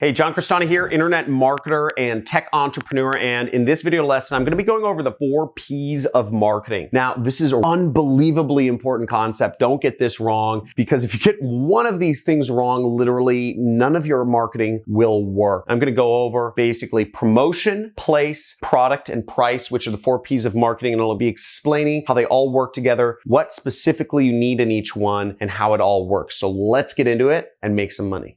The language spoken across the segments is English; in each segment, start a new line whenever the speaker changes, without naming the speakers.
Hey, John Crestani here, internet marketer and tech entrepreneur. And in this video lesson, I'm going to be going over the 4 P's of marketing. Now, this is an unbelievably important concept. Don't get this wrong, because if you get one of these things wrong, literally none of your marketing will work. I'm going to go over basically promotion, place, product, and price, which are the 4 P's of marketing. And I'll be explaining how they all work together, what specifically you need in each one, and how it all works. So let's get into it and make some money.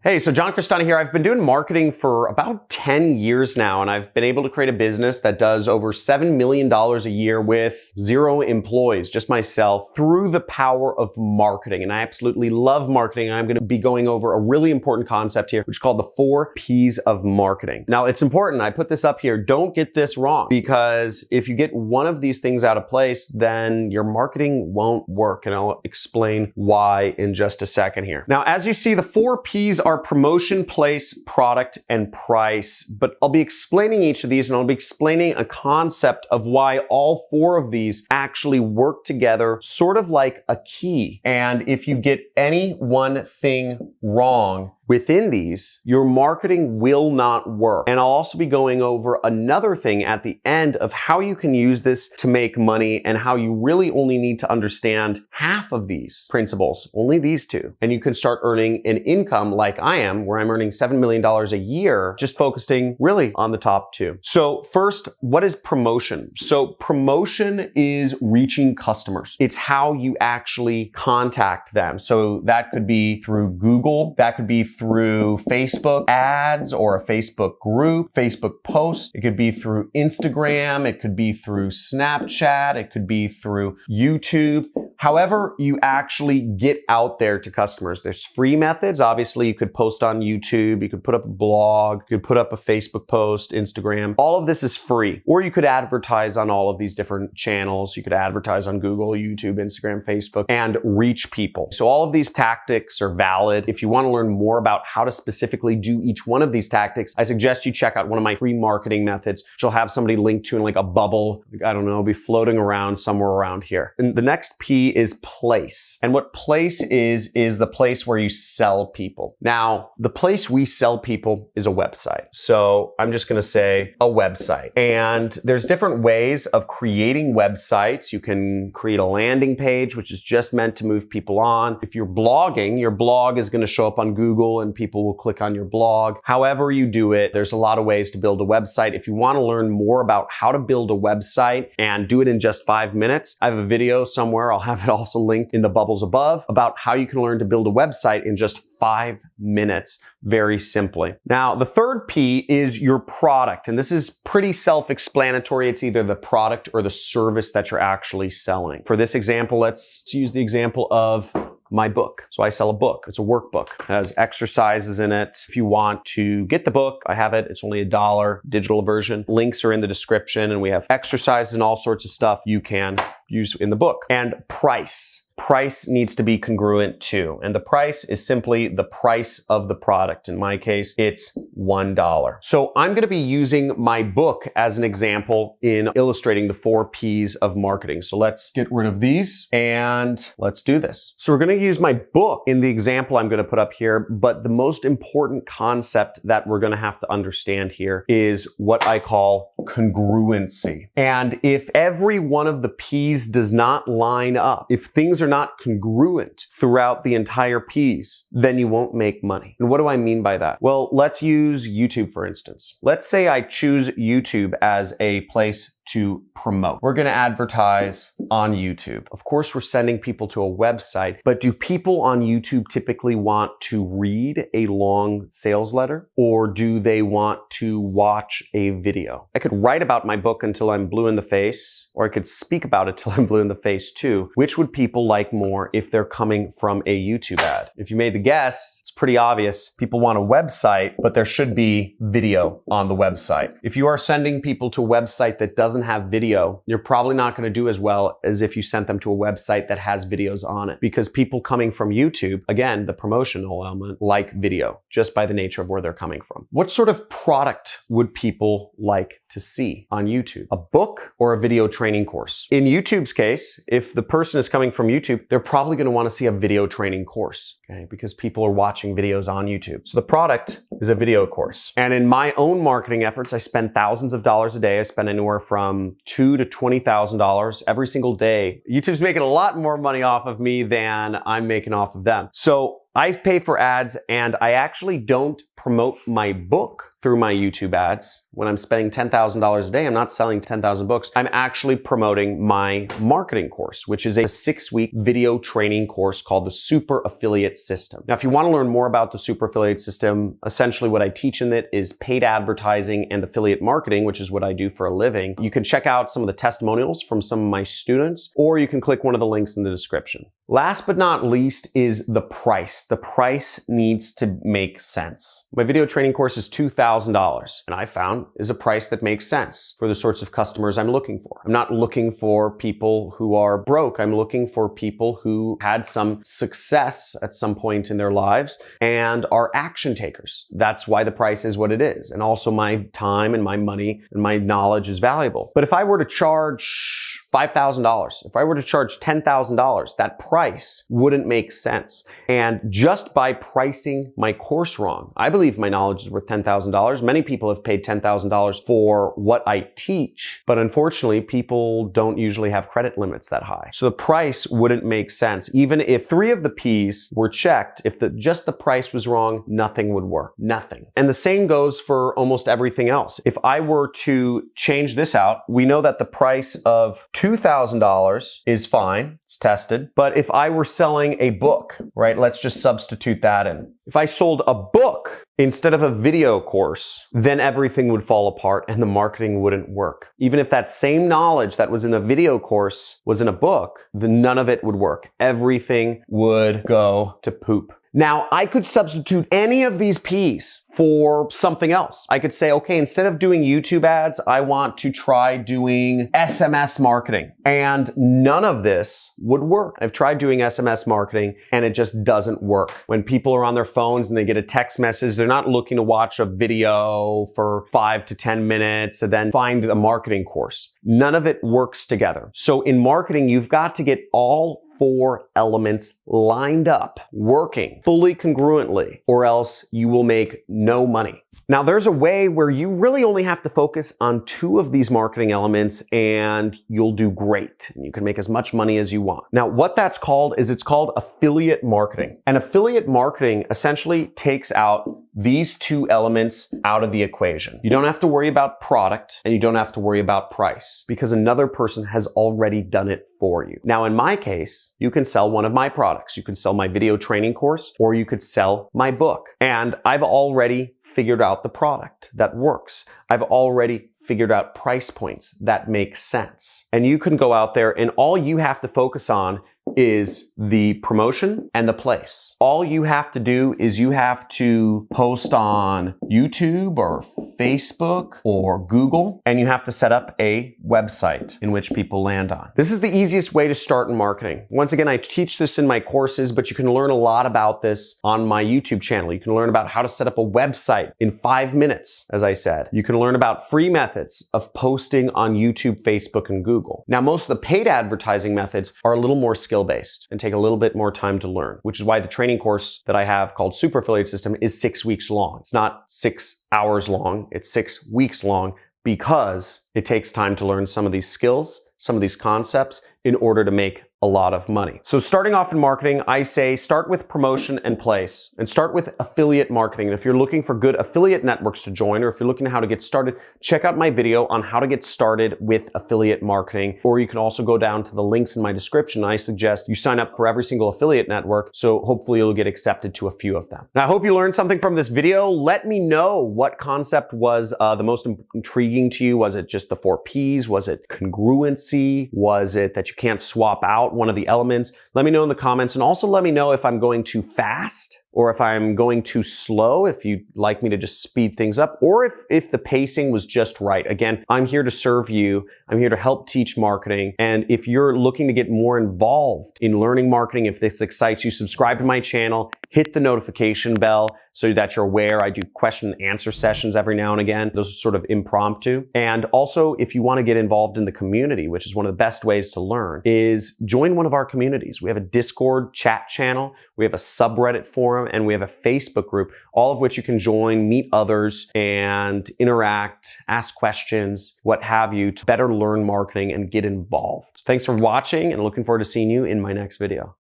Hey, so John Crestani here. I've been doing marketing for about 10 years now, and I've been able to create a business that does over $7 million a year with 0 employees, just myself, through the power of marketing. And I absolutely love marketing. I'm going to be going over a really important concept here, which is called the 4 P's of marketing. Now, it's important. I put this up here. Don't get this wrong, because if you get one of these things out of place, then your marketing won't work. And I'll explain why in just a second here. Now, as you see, the 4 P's are promotion, place, product, and price. But I'll be explaining each of these, and I'll be explaining a concept of why all 4 of these actually work together, sort of like a key. And if you get any one thing wrong within these, your marketing will not work. And I'll also be going over another thing at the end of how you can use this to make money, and how you really only need to understand half of these principles, only these 2. And you can start earning an income like I am, where I'm earning $7 million a year, just focusing really on the top 2. So first, what is promotion? So promotion is reaching customers. It's how you actually contact them. So that could be through Google, that could be through Facebook ads or a Facebook group, Facebook post. It could be through Instagram. It could be through Snapchat. It could be through YouTube. However you actually get out there to customers. There's free methods. Obviously, you could post on YouTube. You could put up a blog. You could put up a Facebook post, Instagram. All of this is free. Or you could advertise on all of these different channels. You could advertise on Google, YouTube, Instagram, Facebook, and reach people. So all of these tactics are valid. If you want to learn more about how to specifically do each one of these tactics, I suggest you check out one of my free marketing methods, which I'll have somebody linked to in like a bubble. I don't know, it'll be floating around somewhere around here. And the next P is place. And what place is the place where you sell people. Now, the place we sell people is a website. So I'm just going to say a website. And there's different ways of creating websites. You can create a landing page, which is just meant to move people on. If you're blogging, your blog is going to show up on Google and people will click on your blog. However you do it, there's a lot of ways to build a website. If you want to learn more about how to build a website and do it in just 5 minutes, I have a video somewhere. I'll have it also linked in the bubbles above about how you can learn to build a website in just 5 minutes, very simply. Now, the third P is your product. And this is pretty self-explanatory. It's either the product or the service that you're actually selling. For this example, let's use the example of my book. So I sell a book. It's a workbook. It has exercises in it. If you want to get the book, I have it. It's only $1, digital version. Links are in the description, and we have exercises and all sorts of stuff you can use in the book. And price. Price needs to be congruent too. And the price is simply the price of the product. In my case, it's $1. So I'm going to be using my book as an example in illustrating the 4 P's of marketing. So let's get rid of these and let's do this. So we're going to use my book in the example I'm going to put up here. But the most important concept that we're going to have to understand here is what I call congruency. And if every one of the P's does not line up, if things are not congruent throughout the entire P's, then you won't make money. And what do I mean by that? Well, let's use YouTube, for instance. Let's say I choose YouTube as a place to promote. We're going to advertise on YouTube. Of course, we're sending people to a website, but do people on YouTube typically want to read a long sales letter, or do they want to watch a video? I could write about my book until I'm blue in the face, or I could speak about it till I'm blue in the face too. Which would people like more if they're coming from a YouTube ad? If you made the guess, it's pretty obvious. People want a website, but there should be video on the website. If you are sending people to a website that doesn't doesn't have video, you're probably not going to do as well as if you sent them to a website that has videos on it. Because people coming from YouTube, again, the promotional element, like video, just by the nature of where they're coming from. What sort of product would people like to see on YouTube? A book or a video training course? In YouTube's case, if the person is coming from YouTube, they're probably going to want to see a video training course, okay? Because people are watching videos on YouTube. So the product is a video course. And in my own marketing efforts, I spend thousands of dollars a day. I spend anywhere from $2,000 to $20,000 every single day. YouTube's making a lot more money off of me than I'm making off of them. So I pay for ads, and I actually don't promote my book through my YouTube ads. When I'm spending $10,000 a day, I'm not selling 10,000 books. I'm actually promoting my marketing course, which is a 6-week video training course called the Super Affiliate System. Now, if you want to learn more about the Super Affiliate System, essentially what I teach in it is paid advertising and affiliate marketing, which is what I do for a living. You can check out some of the testimonials from some of my students, or you can click one of the links in the description. Last but not least is the price. The price needs to make sense. My video training course is $2,000, and I found is a price that makes sense for the sorts of customers I'm looking for. I'm not looking for people who are broke. I'm looking for people who had some success at some point in their lives and are action takers. That's why the price is what it is. And also my time and my money and my knowledge is valuable. But if I were to charge $5,000, if I were to charge $10,000, that price wouldn't make sense. And just by pricing my course wrong, I believe my knowledge is worth $10,000. Many people have paid $10,000 for what I teach, but unfortunately, people don't usually have credit limits that high. So the price wouldn't make sense. Even if 3 of the P's were checked, if just the price was wrong, nothing would work. Nothing. And the same goes for almost everything else. If I were to change this out, we know that the price of $2,000 is fine. It's tested. But if I were selling a book, right, let's just substitute that in. If I sold a book instead of a video course, then everything would fall apart and the marketing wouldn't work. Even if that same knowledge that was in a video course was in a book, then none of it would work. Everything would go to poop. Now, I could substitute any of these P's for something else. I could say, okay, instead of doing YouTube ads, I want to try doing SMS marketing. And none of this would work. I've tried doing SMS marketing and it just doesn't work. When people are on their phones and they get a text message, they're not looking to watch a video for 5 to 10 minutes and then find a marketing course. None of it works together. So in marketing, you've got to get all 4 elements lined up, working fully congruently, or else you will make no money. Now, there's a way where you really only have to focus on 2 of these marketing elements and you'll do great. And you can make as much money as you want. Now, what that's called is it's called affiliate marketing. And affiliate marketing essentially takes out these 2 elements out of the equation. You don't have to worry about product and you don't have to worry about price because another person has already done it for you. Now, in my case, you can sell one of my products. You can sell my video training course or you could sell my book. And I've already figured out the product that works. I've already figured out price points that make sense. And you can go out there and all you have to focus on is the promotion and the place. All you have to do is you have to post on YouTube or Facebook or Google, and you have to set up a website in which people land on. This is the easiest way to start in marketing. Once again, I teach this in my courses, but you can learn a lot about this on my YouTube channel. You can learn about how to set up a website in 5 minutes, as I said. You can learn about free methods of posting on YouTube, Facebook, and Google. Now, most of the paid advertising methods are a little more skill-based and take a little bit more time to learn, which is why the training course that I have called Super Affiliate System is 6 weeks long. It's not 6 hours long, it's 6 weeks long because it takes time to learn some of these skills, some of these concepts in order to make a lot of money. So starting off in marketing, I say start with promotion and place and start with affiliate marketing. And if you're looking for good affiliate networks to join, or if you're looking at how to get started, check out my video on how to get started with affiliate marketing. Or you can also go down to the links in my description. I suggest you sign up for every single affiliate network. So hopefully you'll get accepted to a few of them. Now, I hope you learned something from this video. Let me know what concept was the most intriguing to you. Was it just the 4 Ps? Was it congruency? Was it that you can't swap out one of the elements? Let me know in the comments, and also let me know if I'm going too fast or if I'm going too slow, if you'd like me to just speed things up, or if the pacing was just right. Again, I'm here to serve you. I'm here to help teach marketing. And if you're looking to get more involved in learning marketing, if this excites you, subscribe to my channel, hit the notification bell so that you're aware. I do question and answer sessions every now and again. Those are sort of impromptu. And also, if you want to get involved in the community, which is one of the best ways to learn, is join one of our communities. We have a Discord chat channel, we have a subreddit forum, and we have a Facebook group, all of which you can join, meet others, and interact, ask questions, what have you, to better learn marketing and get involved. Thanks for watching, and looking forward to seeing you in my next video.